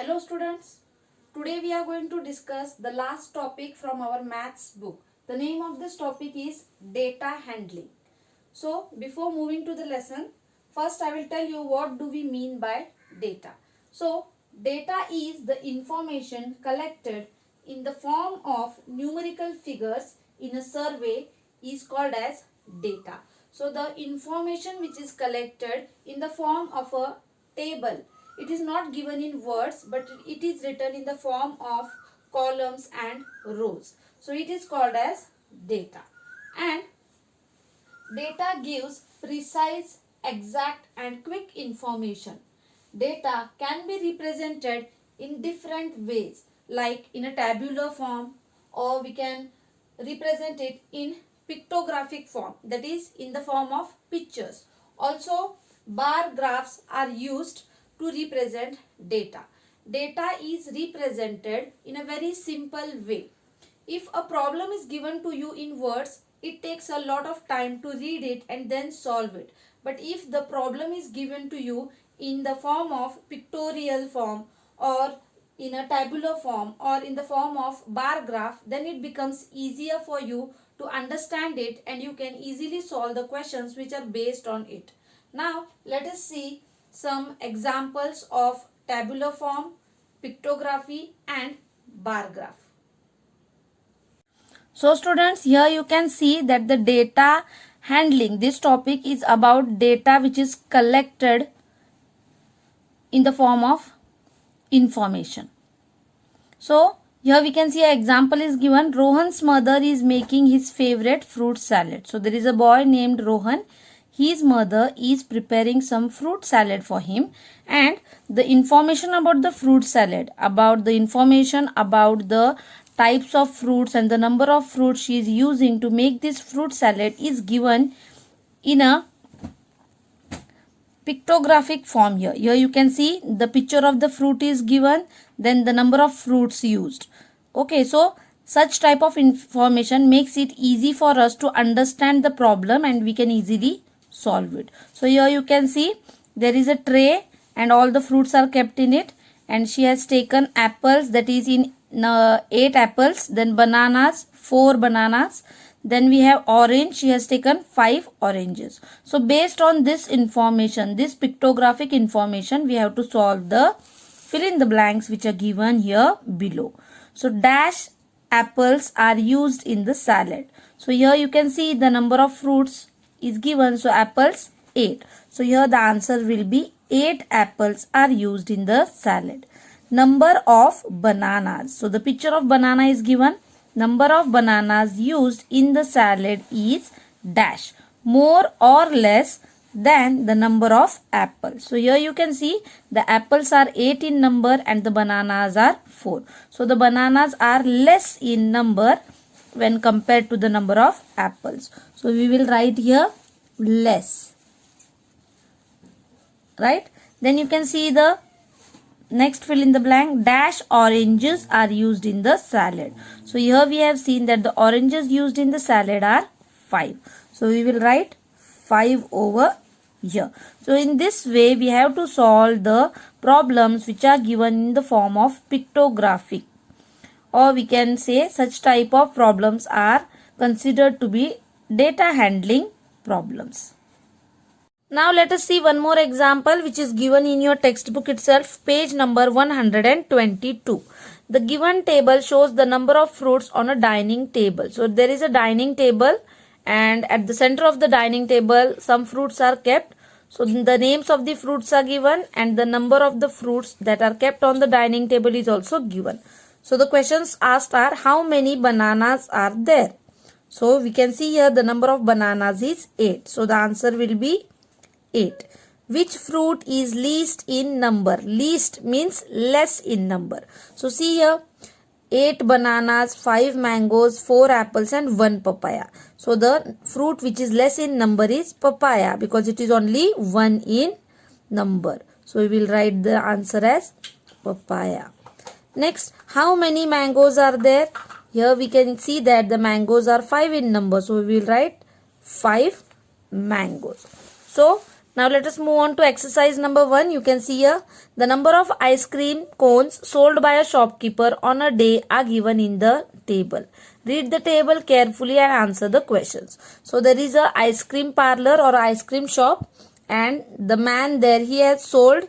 Hello students, today we are going to discuss the last topic from our maths book. The name of this topic is data handling. So before moving to the lesson, first I will tell you what do we mean by data. So data is the information collected in the form of numerical figures in a survey is called as data. So the information which is collected in the form of a table, it is not given in words but it is written in the form of columns and rows. So it is called as data. And data gives precise, exact and quick information. Data can be represented in different ways, like in a tabular form, or we can represent it in pictographic form, that is in the form of pictures. Also, bar graphs are used to represent data. Data is represented in a very simple way. If a problem is given to you in words, it takes a lot of time to read it and then solve it. But if the problem is given to you in the form of pictorial form or in a tabular form or in the form of bar graph, then it becomes easier for you to understand it and you can easily solve the questions which are based on it. Now let us see some examples of tabular form, pictography and bar graph. So students, here you can see that the data handling, this topic is about data which is collected in the form of information. So here we can see an example is given. Rohan's mother is making his favorite fruit salad. So there is a boy named Rohan. His mother is preparing some fruit salad for him, and the information about the fruit salad, about the information about the types of fruits and the number of fruits she is using to make this fruit salad is given in a pictographic form here. Here you can see the picture of the fruit is given, then the number of fruits used. Okay, so such type of information makes it easy for us to understand the problem and we can easily solve it. So here you can see there is a tray and all the fruits are kept in it, and she has taken apples, that is in 8 apples, then bananas, 4 bananas, then we have orange, she has taken 5 oranges. So based on this information, this pictographic information, we have to solve the fill in the blanks which are given here below. So dash apples are used in the salad. So here you can see the number of fruits is given, so apples 8. So here the answer will be 8 apples are used in the salad. Number of bananas. So the picture of banana is given. Number of bananas used in the salad is dash, more or less than the number of apples. So here you can see the apples are 8 in number and the bananas are 4. So the bananas are less in number when compared to the number of apples. So we will write here less, right? Then you can see the next fill in the blank, dash oranges are used in the salad. So here we have seen that the oranges used in the salad are 5. So we will write 5 over here. So in this way we have to solve the problems which are given in the form of pictographic, or we can say such type of problems are considered to be data handling problems. Now let us see one more example which is given in your textbook itself, page number 122. The given table shows the number of fruits on a dining table. So there is a dining table and at the center of the dining table some fruits are kept. So the names of the fruits are given and the number of the fruits that are kept on the dining table is also given. So the questions asked are, how many bananas are there? So we can see here the number of bananas is 8. So the answer will be 8. Which fruit is least in number? Least means less in number. So see here, 8 bananas, 5 mangoes, 4 apples and 1 papaya. So the fruit which is less in number is papaya because it is only 1 in number. So we will write the answer as papaya. Next, how many mangoes are there? Here we can see that the mangoes are 5 in number. So we will write 5 mangoes. So Now let us move on to exercise number 1. You can see here the number of ice cream cones sold by a shopkeeper on a day are given in the table. Read the table carefully and answer the questions. So there is a ice cream parlor or ice cream shop, and the man there, he has sold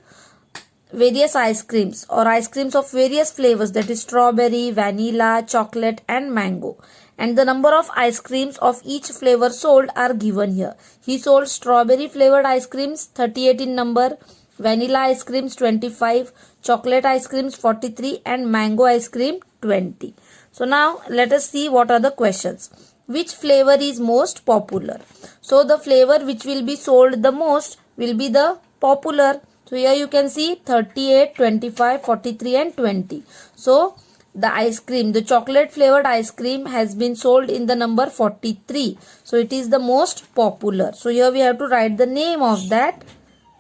various ice creams or ice creams of various flavors, that is strawberry, vanilla, chocolate and mango. And the number of ice creams of each flavor sold are given here. He sold strawberry flavored ice creams 38 in number, vanilla ice creams 25, chocolate ice creams 43 and mango ice cream 20. So now let us see what are the questions. Which flavor is most popular? So the flavor which will be sold the most will be the popular. So here you can see 38, 25, 43 and 20. So the ice cream, the chocolate flavored ice cream has been sold in the number 43. So it is the most popular. So here we have to write the name of that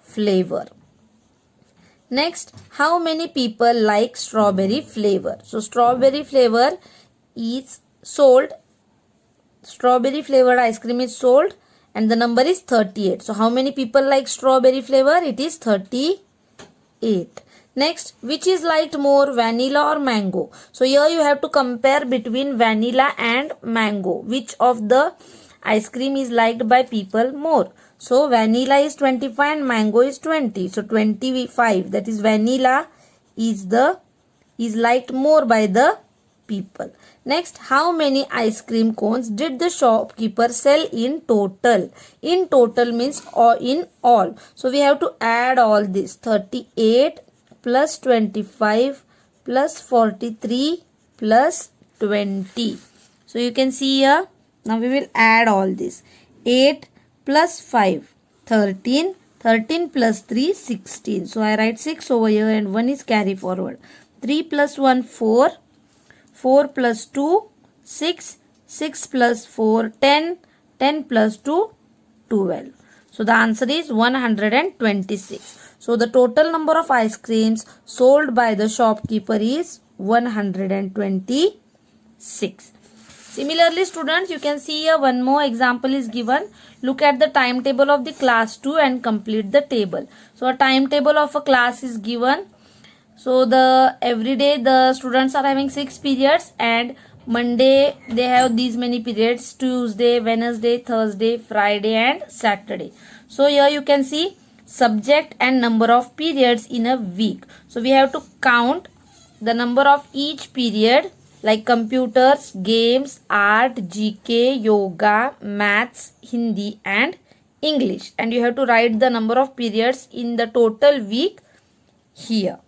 flavor. Next, how many people like strawberry flavor? So strawberry flavor is sold. Strawberry flavored ice cream is sold and the number is 38. So how many people like strawberry flavor? It is 38. Next, which is liked more, vanilla or mango? So here you have to compare between vanilla and mango. Which of the ice cream is liked by people more? So vanilla is 25 and mango is 20. So 25, that is vanilla is liked more by the people. Next, how many ice cream cones did the shopkeeper sell in total? In total means in all. So we have to add all this. 38 plus 25 plus 43 plus 20. So you can see here, now we will add all this. 8 plus 5, 13, 13 plus 3, 16. So I write 6 over here and 1 is carry forward. 3 plus 1, 4, 4 plus 2, 6, 6 plus 4, 10, 10 plus 2, 12. So the answer is 126. So the total number of ice creams sold by the shopkeeper is 126. Similarly, students, you can see here one more example is given. Look at the timetable of the class 2 and complete the table. So a timetable of a class is given. So every day the students are having 6 periods, and Monday they have these many periods, Tuesday, Wednesday, Thursday, Friday and Saturday. So here you can see subject and number of periods in a week. So we have to count the number of each period, like computers, games, art, GK, yoga, maths, Hindi and English. And you have to write the number of periods in the total week here.